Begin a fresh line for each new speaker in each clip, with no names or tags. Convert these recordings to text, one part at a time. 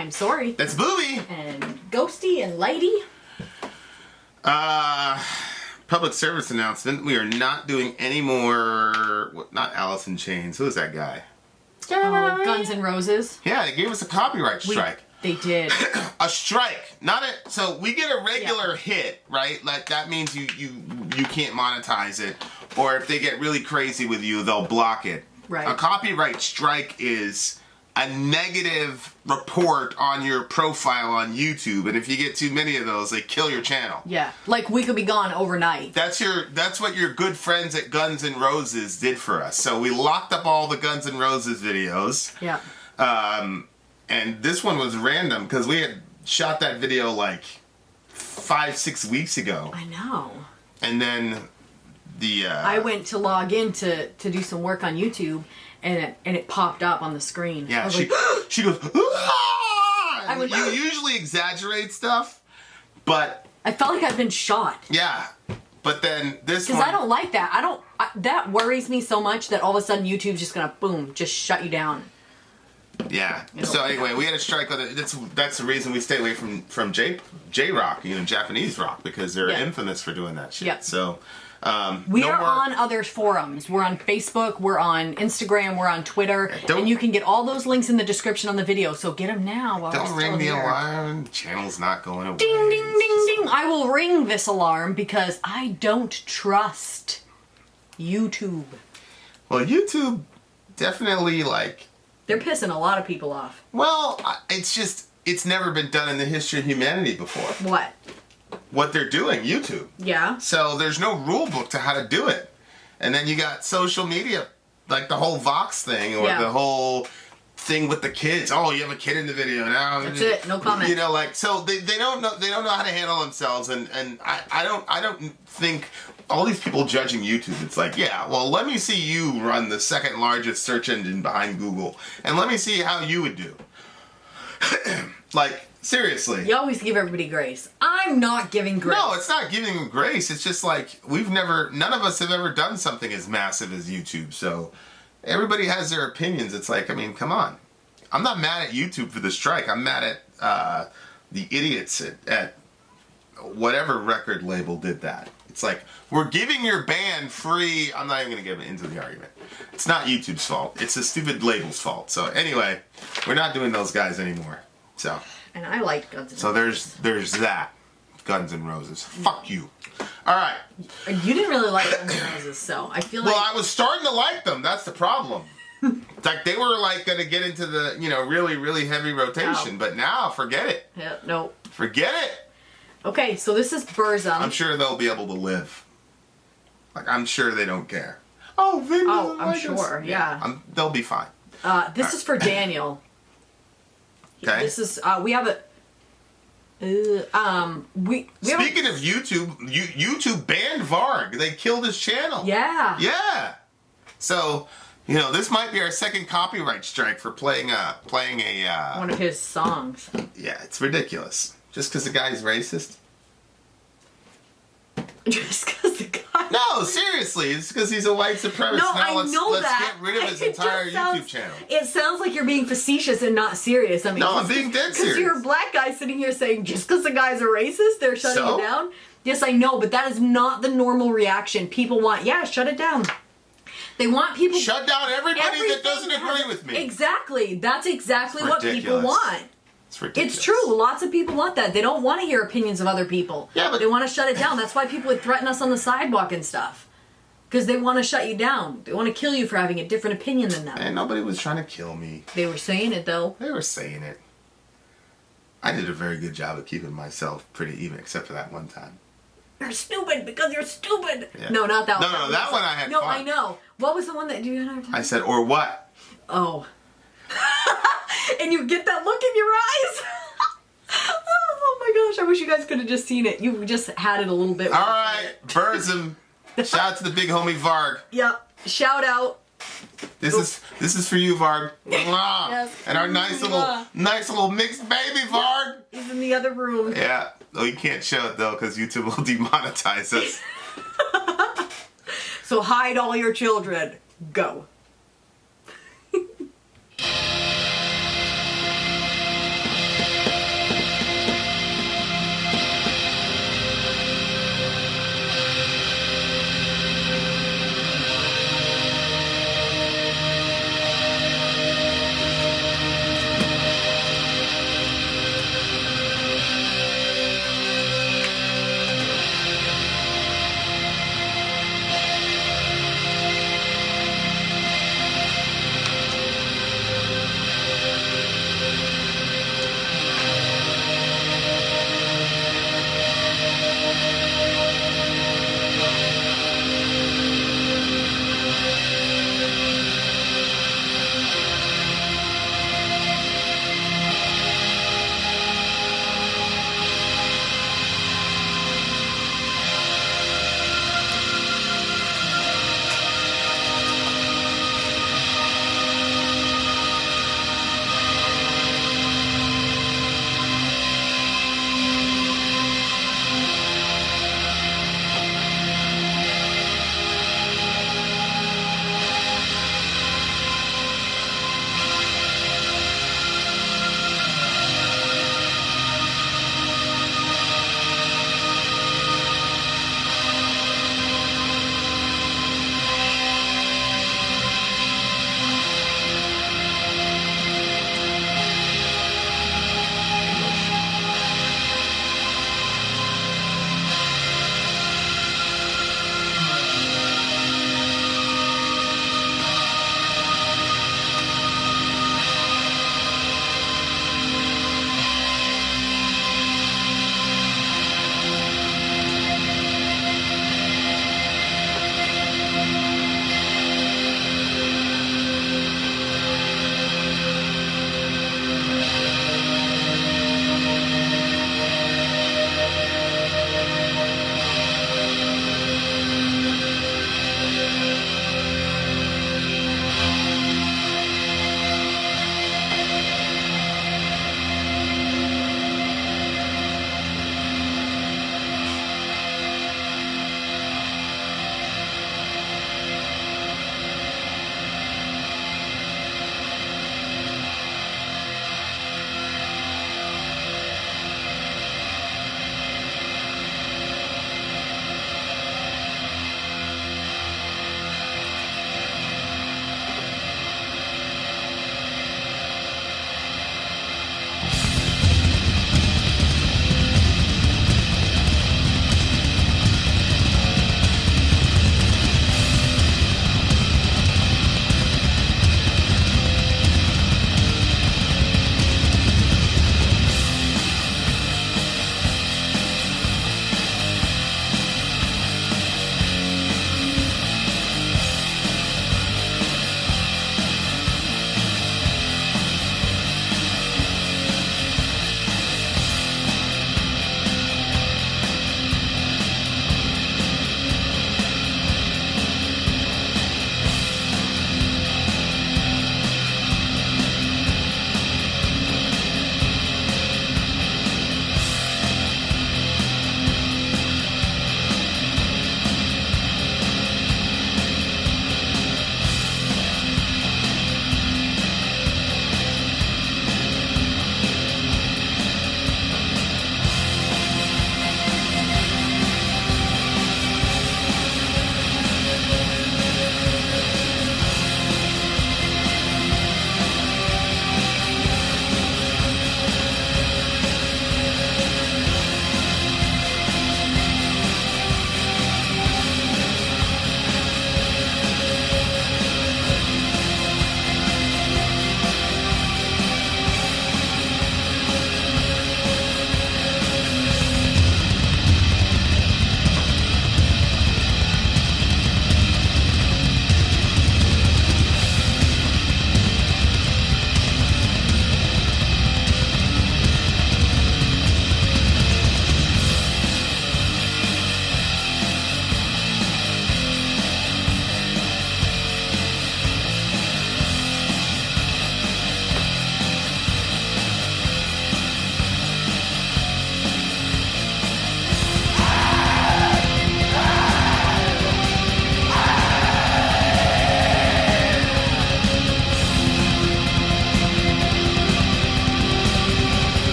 I'm Sori.
That's Booby.
And Ghosty and Lighty.
Public service announcement. We are not doing any more... Not Alice in Chains. Who is that guy?
Oh, Guns N' Roses.
Yeah, they gave us a copyright strike.
They did.
A strike. Not a... So we get a regular hit, right? Like, that means you can't monetize it. Or if they get really crazy with you, they'll block it.
Right.
A copyright strike is a negative report on your profile on YouTube, and if you get too many of those, they kill your channel.
Yeah, like we could be gone overnight.
That's what your good friends at Guns N' Roses did for us. So we locked up all the Guns N' Roses videos.
Yeah.
And this one was random because we had shot that video like 5-6 weeks ago.
I know.
And then
I went to log in to do some work on YouTube, and it popped up on the screen.
Yeah, she goes, "Ah!" You usually exaggerate stuff, but
I felt like I've been shot.
Yeah, but then this one...
Because I don't like that. That worries me so much that all of a sudden YouTube's just gonna, boom, just shut you down.
Yeah. So anyway, we had a strike on it. That's the reason we stay away from J-Rock, Japanese rock, because they're infamous for doing that shit.
Yeah.
So...
we are on other forums. We're on Facebook, we're on Instagram, we're on Twitter, and you can get all those links in the description on the video, so get them now while
don't ring the alarm. The channel's not going away.
Ding, ding, ding, ding. I will ring this alarm because I don't trust YouTube.
Well, YouTube definitely,
they're pissing a lot of people off.
Well, it's never been done in the history of humanity before. What they're doing, YouTube.
Yeah.
So there's no rule book to how to do it. And then you got social media, like the whole Vox thing, or the whole thing with the kids. Oh, you have a kid in the video now.
That's it. No comment.
So they don't know how to handle themselves, and I don't think all these people judging YouTube. It's like, yeah, well, let me see you run the second largest search engine behind Google, and let me see how you would do. Seriously.
You always give everybody grace. I'm not giving grace.
No, it's not giving them grace. It's just like, none of us have ever done something as massive as YouTube. So everybody has their opinions. It's like, come on. I'm not mad at YouTube for the strike. I'm mad at the idiots at whatever record label did that. It's like, we're giving your band free. I'm not even going to get into the argument. It's not YouTube's fault. It's the stupid label's fault. So anyway, we're not doing those guys anymore. So...
And I like Guns N' Roses.
So there's that. Guns N' Roses. Fuck you. Alright.
You didn't really like Guns N' Roses, so I feel like...
Well, I was starting to like them. That's the problem. They were going to get into the, really, really heavy rotation. No. But now, forget it.
Yeah, no.
Forget it.
Okay, so this is Burzum.
I'm sure they'll be able to live. I'm sure they don't care. Oh, Vin doesn't like us.
Sure, yeah.
They'll be fine.
This is for Daniel.
Okay.
This is we have a
Speaking of YouTube, YouTube banned Varg. They killed his channel.
Yeah.
Yeah. So, this might be our second copyright strike for playing a
one of his songs.
Yeah, it's ridiculous. Just because the guy's racist.
Just because the guy...
No, seriously, it's because he's a white supremacist.
No,
now
let's
get rid of his entire YouTube channel.
It sounds like you're being facetious and not serious.
No, I'm being dead serious.
Because you're a black guy sitting here saying, just because the guy's a racist, they're shutting you down? Yes, I know, but that is not the normal reaction. People want, shut it down. They want people...
Shut down everybody that doesn't agree with me.
Exactly. That's exactly what people want.
It's ridiculous.
It's true. Lots of people want that. They don't want to hear opinions of other people.
Yeah, but...
They want to shut it down. That's why people would threaten us on the sidewalk and stuff. Because they want to shut you down. They want to kill you for having a different opinion than them.
And nobody was trying to kill me.
They were saying it, though.
They were saying it. I did a very good job of keeping myself pretty even, except for that one time.
You're stupid because you're stupid.
Yeah.
No, not that one.
No, that one I had fun.
No, I know. What was the one that you had?
I said, or what?
Oh. And you get that look in your eyes? Oh my gosh, I wish you guys could have just seen it. You just had it a little bit.
Alright, Burzum. Shout out to the big homie Varg.
Yep. Shout out.
This is for you, Varg.
Yes.
And our nice little mixed baby Varg.
He's in the other room.
Yeah. Oh, you can't show it though, because YouTube will demonetize us.
So hide all your children. Go.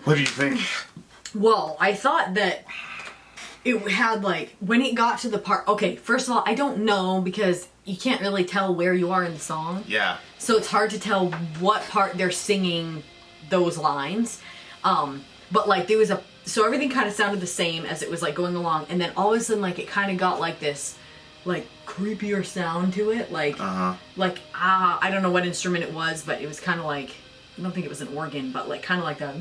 What do you think?
Well, I thought that it had like, when it got to the part, okay, first of all, I don't know because you can't really tell where you are in the song.
Yeah.
So it's hard to tell what part they're singing those lines. But like there was so everything kind of sounded the same as it was like going along. And then all of a sudden like it kind of got like this like creepier sound to it. Like, I don't know what instrument it was, but it was kind of like, I don't think it was an organ, but like kind of like that,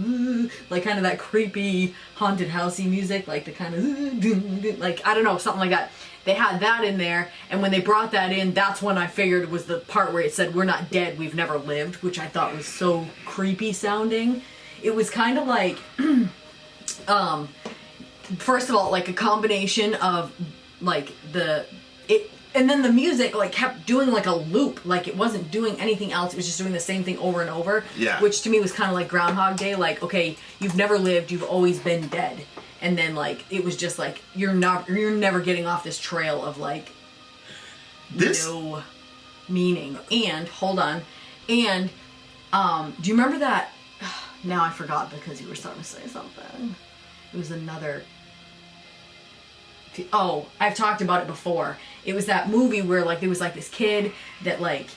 like kind of that creepy haunted housey music, like the kind of like, I don't know, something like that. They had that in there, and when they brought that in, that's when I figured it was the part where it said, "We're not dead, we've never lived," which I thought was so creepy sounding. It was kind of like, first of all, like a combination of like and then the music like kept doing like a loop, like it wasn't doing anything else, it was just doing the same thing over and over.
Yeah.
Which to me was kind of like Groundhog Day, like, okay, you've never lived, you've always been dead. And then like it was just like you're never getting off this trail of like no meaning. And hold on. And do you remember that? Now I forgot because you were starting to say something. It was another. Oh, I've talked about it before. It was that movie where like there was like this kid that like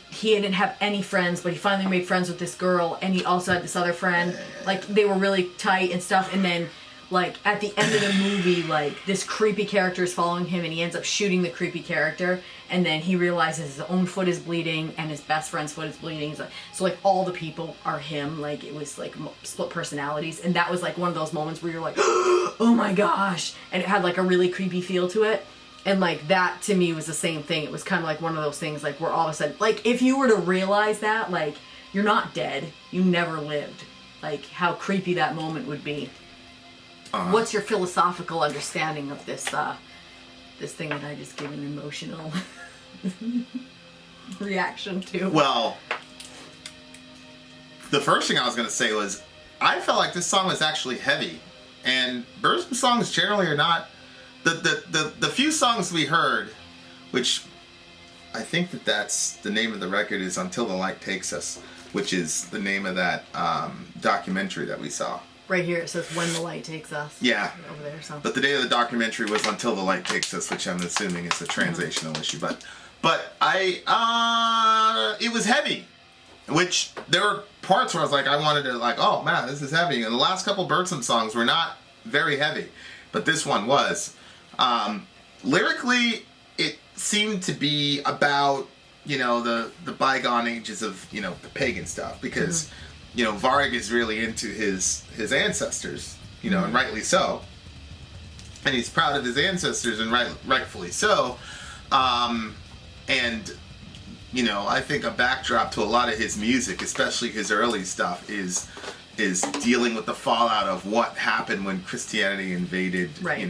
he didn't have any friends, but he finally made friends with this girl, and he also had this other friend. Like they were really tight and stuff, and then like at the end of the movie, like this creepy character is following him, and he ends up shooting the creepy character, and then he realizes his own foot is bleeding and his best friend's foot is bleeding. So like all the people are him. Like it was like split personalities, and that was like one of those moments where you're like, oh my gosh, and it had like a really creepy feel to it. And like that to me was the same thing. It was kind of like one of those things like where all of a sudden, like if you were to realize that, like you're not dead, you never lived, like how creepy that moment would be. What's your philosophical understanding of this this thing that I just gave an emotional reaction to?
Well, the first thing I was going to say was I felt like this song was actually heavy, and Burzum songs generally are not. The few songs we heard, which I think that's the name of the record, is Until the Light Takes Us, which is the name of that documentary that we saw.
Right here it says When the Light Takes Us.
Yeah.
Over there, so.
But the name of the documentary was Until the Light Takes Us, which I'm assuming is a translational issue. But it was heavy, which there were parts where I was like, I wanted to like, oh man, this is heavy. And the last couple Burzum songs were not very heavy, but this one was. Lyrically, it seemed to be about, the bygone ages of, the pagan stuff, because, Varg is really into his ancestors, and rightly so. And he's proud of his ancestors, and rightfully so. And, I think a backdrop to a lot of his music, especially his early stuff, is dealing with the fallout of what happened when Christianity invaded,
right.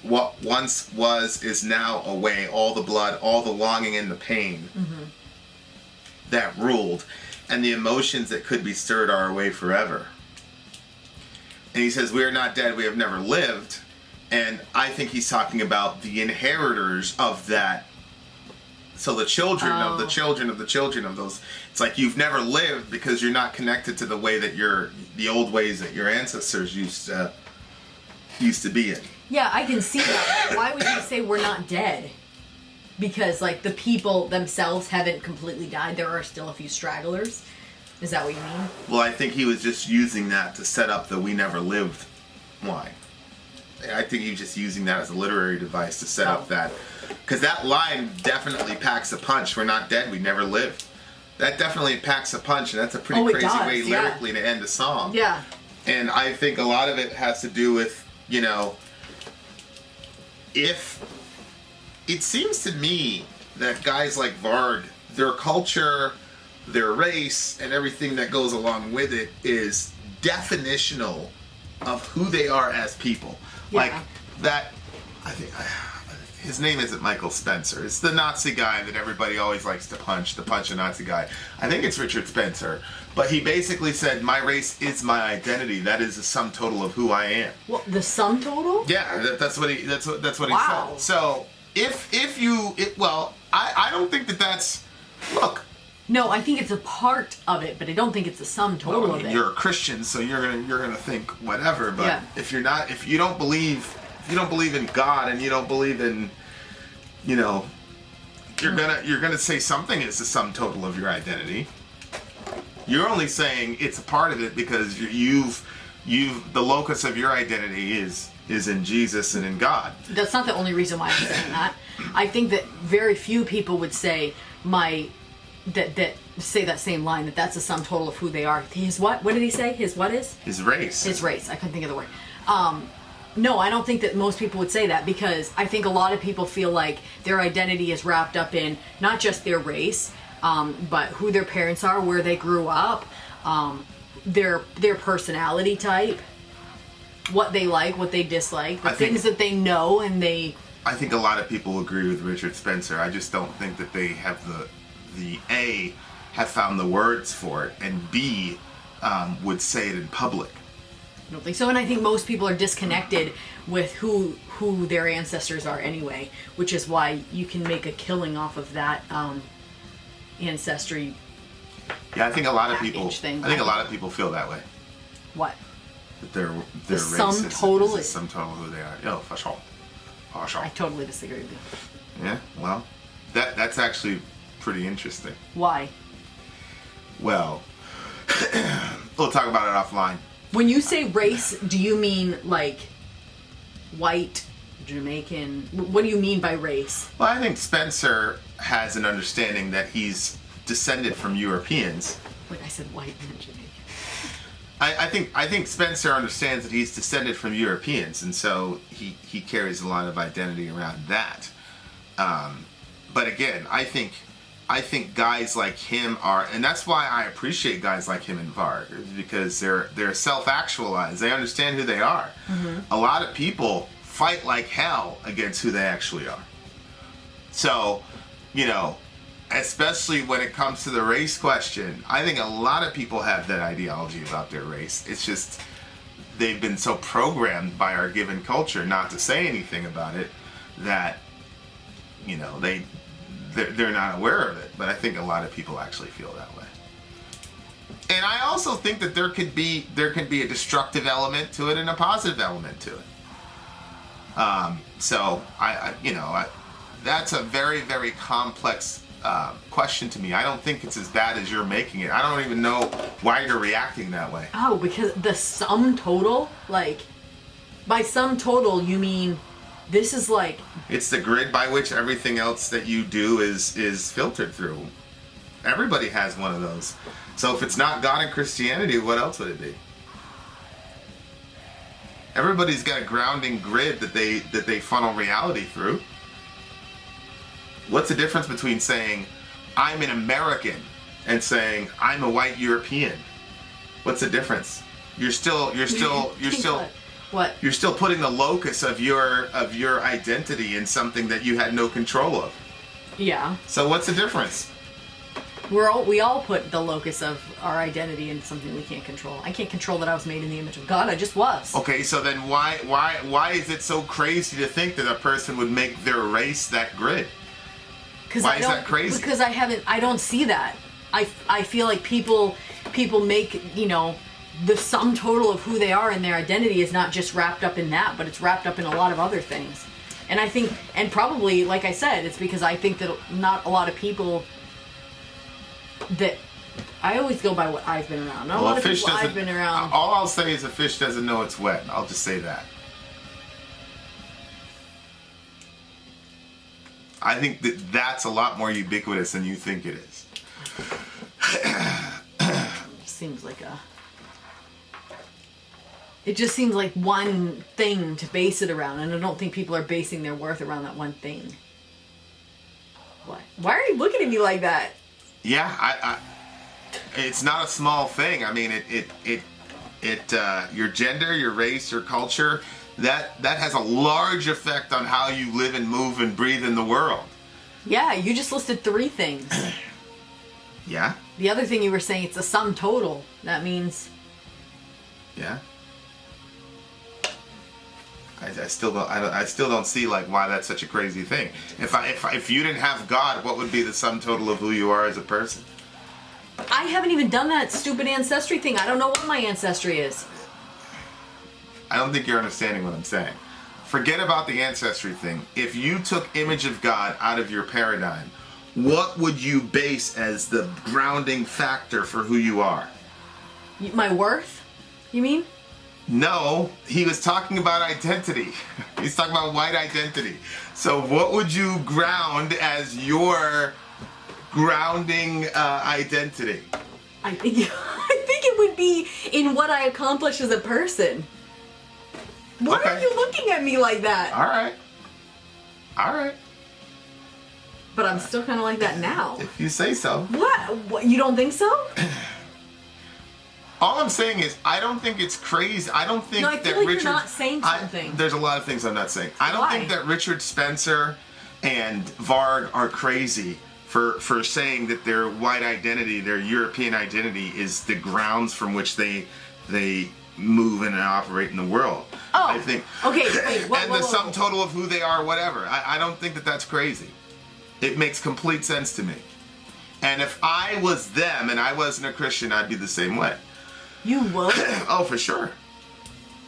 What once was is now away. All the blood, all the longing and the pain that ruled, and the emotions that could be stirred are away forever. And he says, we are not dead, we have never lived. And I think he's talking about the inheritors of that. So the children of the children of the children of those. It's like you've never lived because you're not connected to the way that the old ways that your ancestors used to be in.
Yeah, I can see that. Why would you say we're not dead? Because, like, the people themselves haven't completely died. There are still a few stragglers. Is that what you mean?
Well, I think he was just using that to set up the we never lived line. I think he was just using that as a literary device to set up that. Because that line definitely packs a punch. We're not dead, we never lived. That definitely packs a punch, and that's a pretty crazy way lyrically to end a song.
Yeah.
And I think a lot of it has to do with, if it seems to me that guys like Varg, their culture, their race, and everything that goes along with it is definitional of who they are as people.
Yeah.
Like that, I think his name isn't Michael Spencer. It's the Nazi guy that everybody always likes to punch a Nazi guy. I think it's Richard Spencer. But he basically said, my race is my identity. That is the sum total of who I am.
What, the sum total?
Yeah, that's what he said. So I don't think that's, look,
No, I think it's a part of it, but I don't think it's the sum total of it.
You're a Christian, so you're gonna think whatever. But
Yeah.
if you don't believe in God and you don't believe in, you're gonna say something is the sum total of your identity. You're only saying it's a part of it because the locus of your identity is in Jesus and in God.
That's not the only reason why I'm saying that. I think that very few people would say that say that same line, that's the sum total of who they are. His what? What did he say? His what is?
His race.
His race. I couldn't think of the word. No, I don't think that most people would say that, because I think a lot of people feel like their identity is wrapped up in not just their race, but who their parents are, where they grew up, their personality type, what they like, what they dislike, the things that they know, and they...
I think a lot of people agree with Richard Spencer. I just don't think that they have the A, have found the words for it, and B, would say it in public.
I don't think so, and I think most people are disconnected with who their ancestors are anyway, which is why you can make a killing off of that ancestry.
Yeah, I think a lot of people.
Thing.
I think a lot of people feel that way.
What?
That their race
sum
is
total
the sum total of who they are. Oh, for sure. For sure.
I totally disagree with you.
Yeah, well, that's actually pretty interesting.
Why?
Well, we'll talk about it offline.
When you say race, do you mean like white, Jamaican? What do you mean by race?
Well, I think Spencer has an understanding that he's descended from Europeans.
Like I said, white and Jamaican.
I think Spencer understands that he's descended from Europeans, and so he carries a lot of identity around that. But again, I think guys like him are, and that's why I appreciate guys like him and Varg, because they're self-actualized. They understand who they are. Mm-hmm. A lot of people fight like hell against who they actually are. So, especially when it comes to the race question, I think a lot of people have that ideology about their race. It's just they've been so programmed by our given culture not to say anything about it that they're not aware of it. But I think a lot of people actually feel that way. And I also think that there can be a destructive element to it and a positive element to it. So that's a very, very complex question to me. I don't think it's as bad as you're making it. I don't even know why you're reacting that way.
Oh, because the sum total, like, by sum total you mean this is like...
It's the grid by which everything else that you do is filtered through. Everybody has one of those. So if it's not God and Christianity, what else would it be? Everybody's got a grounding grid that they funnel reality through. What's the difference between saying I'm an American and saying I'm a white European? What's the difference? You're still
what?
You're still putting the locus of your identity in something that you had no control of.
Yeah.
So what's the difference?
We all put the locus of our identity in something we can't control. I can't control that I was made in the image of God. I just was.
Okay, so then why is it so crazy to think that a person would make their race that grid? Why is that crazy?
Because I don't see that. I feel like people make, the sum total of who they are and their identity is not just wrapped up in that, but it's wrapped up in a lot of other things. And I think, and probably, like I said, it's because I think that not a lot of people that I always go by what I've been around. Not a lot of people I've been around.
All I'll say is a fish doesn't know it's wet. I'll just say that. I think that's a lot more ubiquitous than you think it is.
It just seems like one thing to base it around, and I don't think people are basing their worth around that one thing. What? Why are you looking at me like that?
Yeah, I it's not a small thing. I mean, your gender, your race, your culture, that has a large effect on how you live and move and breathe in the world.
Yeah, you just listed 3 things.
Yeah?
The other thing you were saying, it's a sum total. That means...
Yeah. I still don't see why that's such a crazy thing. If you didn't have God, what would be the sum total of who you are as a person?
I haven't even done that stupid ancestry thing. I don't know what my ancestry is.
I don't think you're understanding what I'm saying. Forget about the ancestry thing. If you took image of God out of your paradigm, what would you base as the grounding factor for who you are?
My worth, you mean?
No, he was talking about identity. He's talking about white identity. So what would you ground as your grounding identity?
I think it would be in what I accomplish as a person. Why are you looking at me like that?
All right.
But I'm still kind of like that now.
If you say so.
What? You don't think so?
All I'm saying is, I don't think it's crazy. I don't think
no, I feel
that
like
Richard.
You're not saying something.
There's a lot of things I'm not saying. I don't
Why?
think that Richard Spencer and Varg are crazy for saying that their white identity, their European identity, is the grounds from which they move and operate in the world.
Oh,
I think.
Okay, wait.
And the sum total of who they are, whatever. I don't think that that's crazy. It makes complete sense to me. And if I was them and I wasn't a Christian, I'd be the same way.
You would?
Oh, for sure.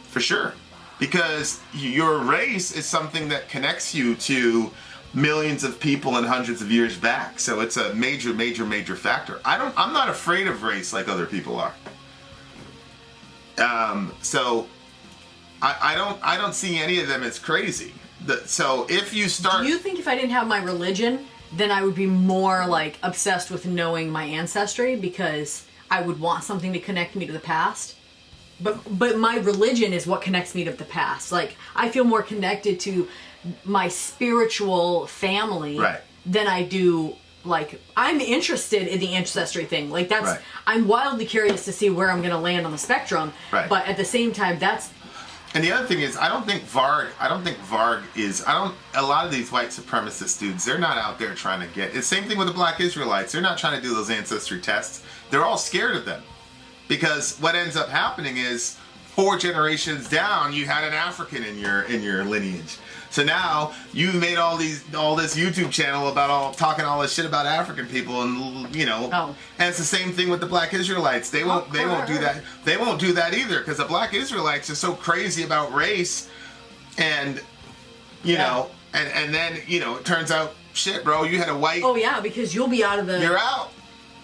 For sure. Because your race is something that connects you to millions of people and hundreds of years back. So it's a major, major, major factor. I'm not afraid of race like other people are. So I don't see any of them as crazy. So if you start...
Do you think if I didn't have my religion, then I would be more like obsessed with knowing my ancestry because I would want something to connect me to the past? But my religion is what connects me to the past. Like, I feel more connected to my spiritual family than I do, like, I'm interested in the ancestry thing. Like, that's, I'm wildly curious to see where I'm going to land on the spectrum. But at the same time, that's...
And the other thing is, a lot of these white supremacist dudes, they're not out there trying to get, the same thing with the black Israelites, they're not trying to do those ancestry tests. They're all scared of them. Because what ends up happening is 4 generations down, you had an African in your lineage. So now you've made all this YouTube channel about talking all this shit about African people, and and it's the same thing with the black Israelites. They won't do that. They won't do that either because the black Israelites are so crazy about race, and and then it turns out shit, bro. You had a white.
Oh yeah, because you'll be out of the.
You're out.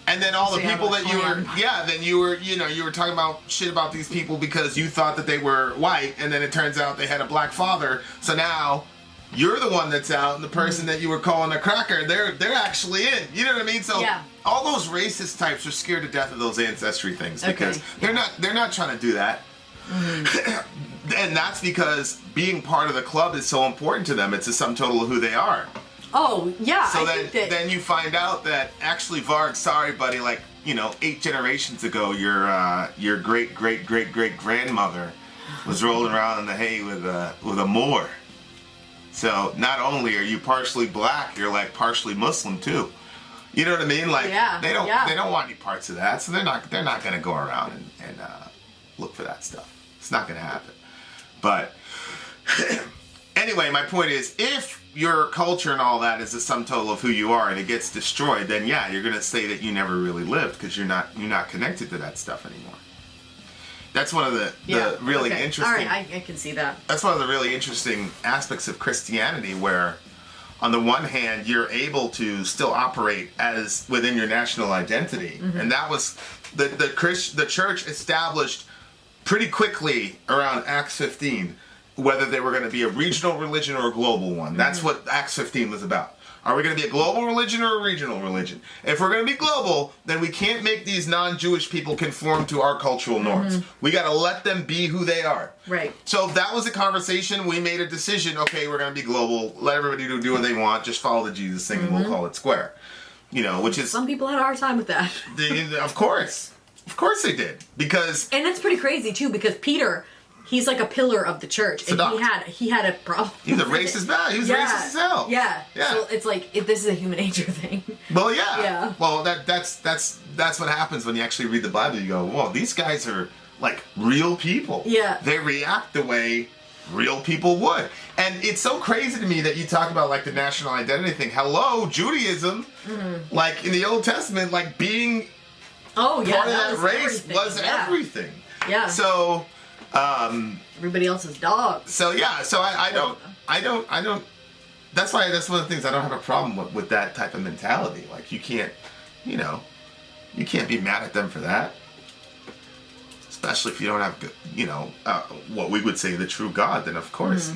And then all the people that you were talking about shit about these people because you thought that they were white, and then it turns out they had a black father. So now you're the one that's out, and the person that you were calling a cracker, they're actually in. You know what I mean? So all those racist types are scared to death of those ancestry things because they're not trying to do that. Mm-hmm. And that's because being part of the club is so important to them. It's a sum total of who they are.
Oh, yeah.
So then you find out that actually, Varg, sorry, buddy, 8 generations ago, your great grandmother was rolling around in the hay with a Moor. So not only are you partially black, you're like partially Muslim too. You know what I mean? Like they don't want any parts of that, so they're not gonna go around and look for that stuff. It's not gonna happen. But anyway, my point is, if your culture and all that is the sum total of who you are and it gets destroyed, then you're gonna say that you never really lived because you're not connected to that stuff anymore. That's one of the really interesting.
All right, I can see that.
That's one of the really interesting aspects of Christianity, where on the one hand you're able to still operate as within your national identity, and that was the church established pretty quickly around Acts 15. Whether they were going to be a regional religion or a global one. That's what Acts 15 was about. Are we going to be a global religion or a regional religion? If we're going to be global, then we can't make these non-Jewish people conform to our cultural norms. We got to let them be who they are.
Right.
So that was a conversation. We made a decision. Okay, we're going to be global. Let everybody do what they want. Just follow the Jesus thing and we'll call it square. Which is...
Some people had a hard time with that.
Of course. Of course they did. Because... And
it's pretty crazy, too, because Peter... He's like a pillar of the church, and he had a problem.
He's a racist guy. He was racist as hell.
Yeah. So it's like this is a human nature thing.
Well, yeah. Well, that's what happens when you actually read the Bible. You go, whoa, these guys are like real people.
Yeah.
They react the way real people would, and it's so crazy to me that you talk about like the national identity thing. Hello, Judaism, like in the Old Testament, like being
Oh yeah,
part of that race
everything.
was everything.
Yeah.
So,
everybody else's dogs.
so yeah, so I don't. That's why that's one of the things I don't have a problem with that type of mentality. Like you can't be mad at them for that. Especially if you don't have, what we would say the true God, then of course,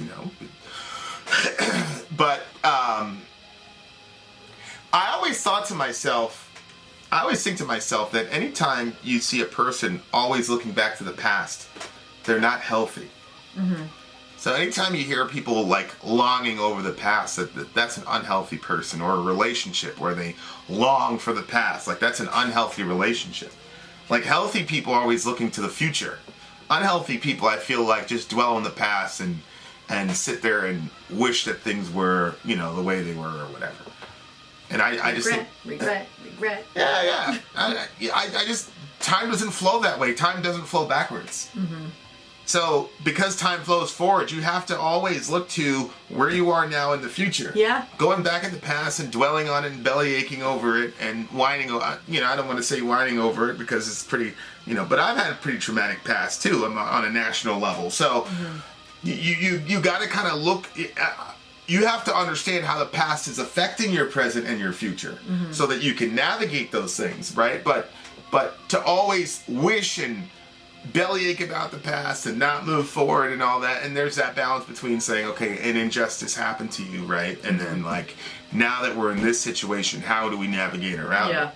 But I always think to myself that anytime you see a person always looking back to the past, they're not healthy. Mm-hmm. So anytime you hear people like longing over the past, that's an unhealthy person, or a relationship where they long for the past, like that's an unhealthy relationship. Like healthy people are always looking to the future. Unhealthy people, I feel like, just dwell in the past and sit there and wish that things were, the way they were or whatever. And I just think,
regret.
Yeah. I just, time doesn't flow that way. Time doesn't flow backwards. Mm-hmm. So because time flows forward, you have to always look to where you are now in the future. Yeah. Going back in the past and dwelling on it and belly aching over it and whining, I don't want to say whining over it because it's pretty, but I've had a pretty traumatic past too on a national level. So you got to kind of look, you have to understand how the past is affecting your present and your future so that you can navigate those things, right? But to always wish and bellyache about the past and not move forward and all that, and there's that balance between saying, okay, an injustice happened to you, right? And then like, now that we're in this situation, how do we navigate around it?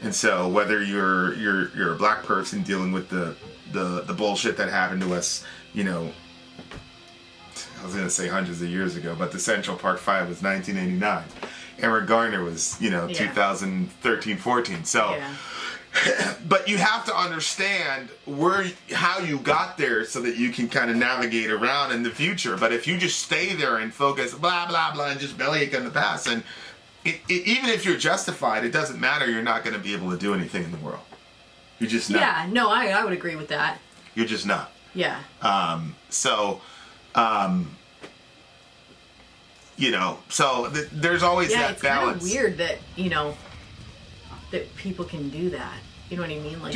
And so whether you're a black person dealing with the bullshit that happened to us, I was going to say hundreds of years ago, but the Central Park 5 was 1989. Eric Garner was, 2013, 14. So, but you have to understand how you got there so that you can kind of navigate around in the future. But if you just stay there and focus, blah, blah, blah, and just bellyache on the past, and even if you're justified, it doesn't matter. You're not going to be able to do anything in the world. You're just not.
Yeah, no, I would agree with that.
You're just not.
Yeah.
There's always that balance.
Yeah, it's kind of weird that, that people can do that. You know what I mean? Like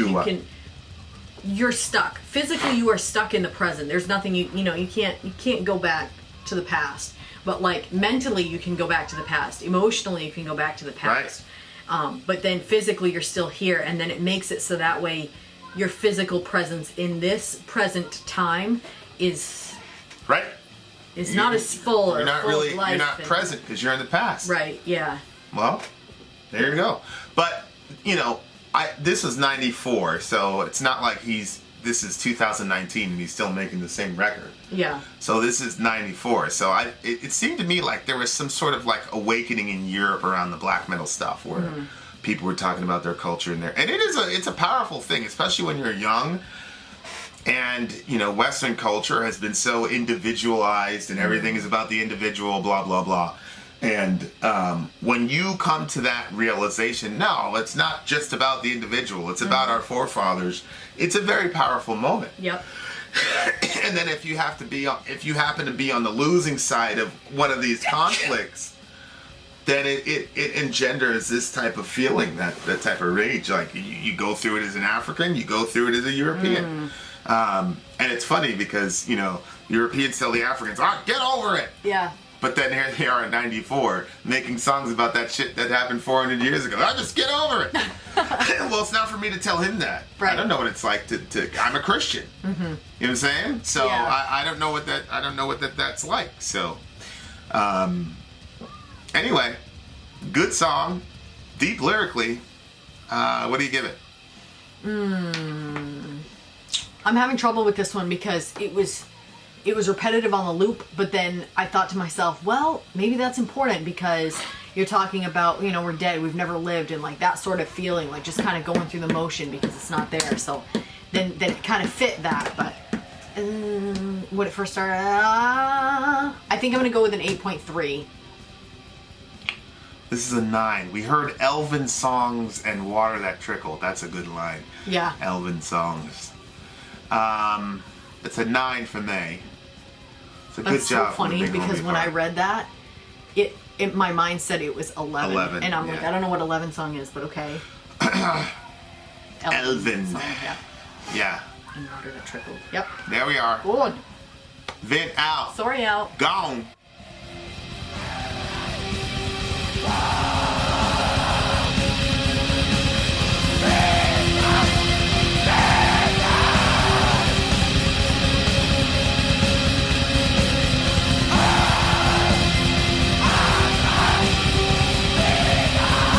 you're stuck. Physically you are stuck in the present. There's nothing you can't go back to the past. But like mentally you can go back to the past. Emotionally you can go back to the past. Right. But then physically you're still here, and then it makes it so that way your physical presence in this present time is
right.
It's not as full or full of life.
You're not present because you're in the past.
Right, yeah.
Well, there you go. But, this was 94, so it's not like this is 2019 and he's still making the same record. Yeah. So this is 94. So it seemed to me like there was some sort of like awakening in Europe around the black metal stuff where people were talking about their culture in there. And it's a powerful thing, especially when you're young. And, Western culture has been so individualized and everything is about the individual, blah, blah, blah. And when you come to that realization, no, it's not just about the individual. It's about our forefathers. It's a very powerful moment. Yep. And then if you happen to be on the losing side of one of these conflicts, then it engenders this type of feeling, that type of rage. Like you go through it as an African, you go through it as a European. And it's funny because, Europeans tell the Africans, get over it. Yeah. But then here they are in 94 making songs about that shit that happened 400 years ago. Just get over it. Well, it's not for me to tell him that. Right. I don't know what it's like to I'm a Christian. Mm-hmm. You know what I'm saying? So yeah. I don't know what that's like. So, anyway, good song, deep lyrically. What do you give it?
I'm having trouble with this one because it was repetitive on the loop, but then I thought to myself, well, maybe that's important because you're talking about, we're dead, we've never lived, and like that sort of feeling, like just kind of going through the motion because it's not there. So then it kind of fit that. But when it first started, I think I'm going to go with an 8.3.
This is a 9. We heard Elven songs and water that trickled. That's a good line. Yeah. Elven songs. It's a 9 for me. It's a good job.
That's so funny because when I read that, my mind said it was 11. And I'm like, I don't know what 11 song is, but okay.
Elven.
So, yeah.
Yeah.
And water that trickled. Yep.
There we are.
Good.
Vin out.
Sorry out.
Gone.